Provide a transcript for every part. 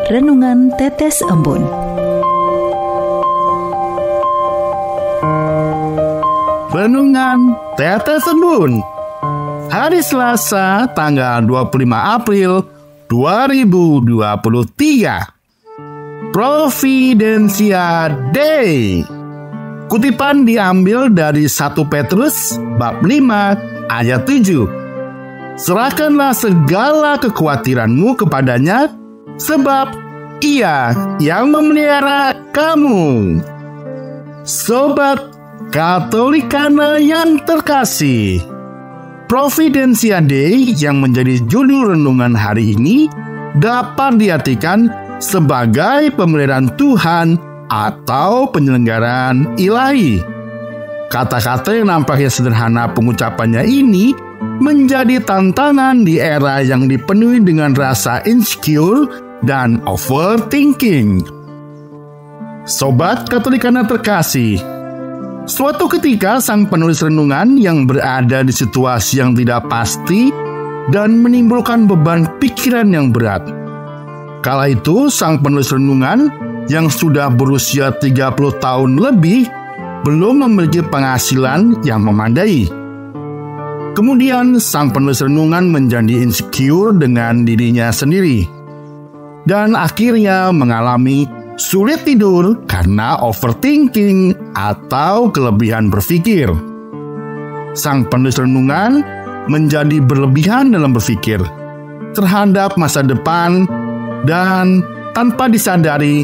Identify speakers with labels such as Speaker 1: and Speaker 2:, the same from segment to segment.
Speaker 1: Renungan Tetes Embun.
Speaker 2: Renungan Tetes Embun. Hari Selasa, tanggal 25 April 2023. Providentia Day. Kutipan diambil dari 1 Petrus bab 5 ayat 7. Serahkanlah segala kekhawatiranmu kepadanya, sebab Ia yang memelihara kamu. Sobat Katolikana yang terkasih, Providentia Day yang menjadi judul renungan hari ini dapat diartikan sebagai pemeliharaan Tuhan atau penyelenggaraan ilahi. Kata-kata yang nampaknya sederhana pengucapannya ini menjadi tantangan di era yang dipenuhi dengan rasa insecure dan overthinking. Sobat Katolikana terkasih, suatu ketika sang penulis renungan yang berada di situasi yang tidak pasti dan menimbulkan beban pikiran yang berat. Kala itu sang penulis renungan yang sudah berusia 30 tahun lebih belum memiliki penghasilan yang memadai. Kemudian sang penulis renungan menjadi insecure dengan dirinya sendiri dan akhirnya mengalami sulit tidur karena overthinking atau kelebihan berpikir. Sang penulis renungan menjadi berlebihan dalam berpikir terhadap masa depan dan tanpa disadari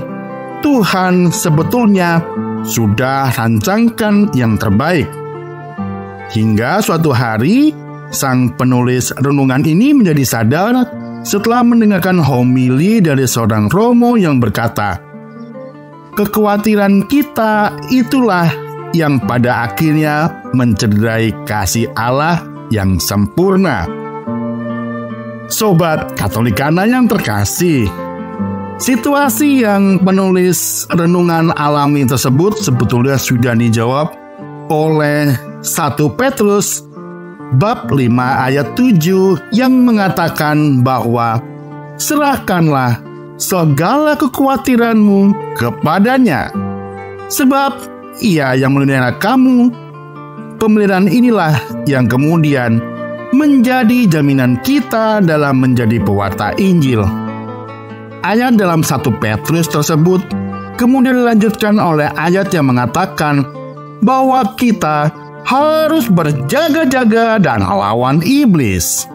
Speaker 2: Tuhan sebetulnya sudah rancangkan yang terbaik. Hingga suatu hari sang penulis renungan ini menjadi sadar setelah mendengarkan homili dari seorang romo yang berkata, kekhawatiran kita itulah yang pada akhirnya mencederai kasih Allah yang sempurna. Sobat Katolikana yang terkasih, situasi yang penulis renungan alami tersebut sebetulnya sudah dijawab oleh 1 Petrus bab 5 ayat 7 yang mengatakan bahwa serahkanlah segala kekhawatiranmu kepadanya, sebab Ia yang memelihara kamu. Pemeliharaan inilah yang kemudian menjadi jaminan kita dalam menjadi pewarta Injil. Ayat dalam 1 Petrus tersebut kemudian dilanjutkan oleh ayat yang mengatakan bahwa kita harus berjaga-jaga dan melawan iblis.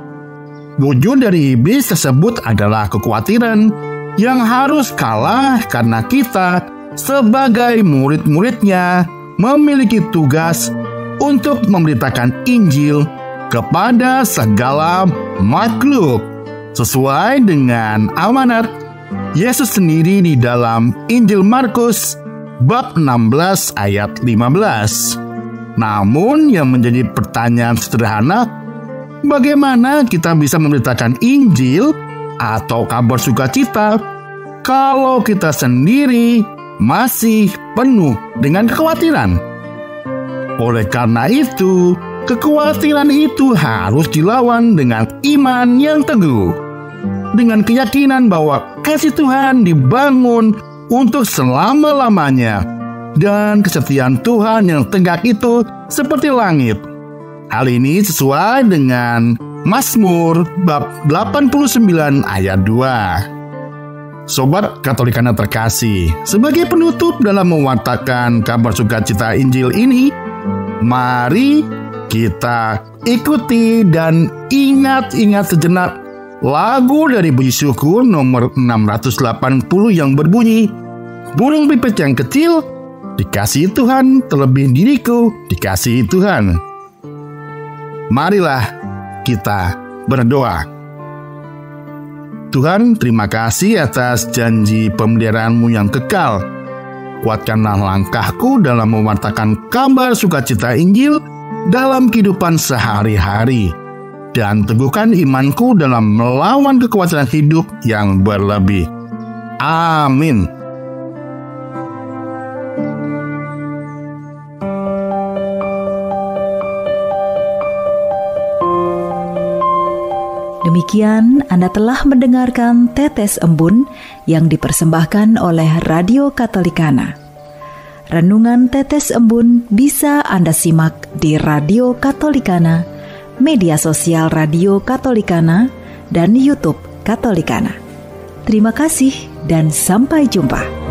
Speaker 2: Wujud dari iblis tersebut adalah kekhawatiran yang harus kalah karena kita sebagai murid-muridnya memiliki tugas untuk memberitakan Injil kepada segala makhluk sesuai dengan amanat Yesus sendiri di dalam Injil Markus bab 16 ayat 15. Namun yang menjadi pertanyaan sederhana, bagaimana kita bisa memberitakan Injil atau kabar sukacita kalau kita sendiri masih penuh dengan kekhawatiran? Oleh karena itu, kekhawatiran itu harus dilawan dengan iman yang teguh, dengan keyakinan bahwa kasih Tuhan dibangun untuk selama-lamanya, dan kesetiaan Tuhan yang tegak itu seperti langit. Hal ini sesuai dengan Mazmur bab 89 ayat 2. Sobat Katolikana terkasih, sebagai penutup dalam mewartakan kabar sukacita Injil ini, mari kita ikuti dan ingat-ingat sejenak lagu dari puji syukur nomor 680 yang berbunyi, burung pipit yang kecil dikasihi Tuhan, terlebih diriku dikasihi Tuhan. Marilah kita berdoa. Tuhan, terima kasih atas janji pemeliharaan-Mu yang kekal. Kuatkanlah langkahku dalam mewartakan kabar sukacita Injil dalam kehidupan sehari-hari, dan teguhkan imanku dalam melawan kekhawatiran hidup yang berlebih. Amin.
Speaker 1: demikian, Anda telah mendengarkan Tetes Embun yang dipersembahkan oleh Radio Katolikana. Renungan Tetes Embun bisa Anda simak di Radio Katolikana, media sosial Radio Katolikana, dan YouTube Katolikana. Terima kasih dan sampai jumpa.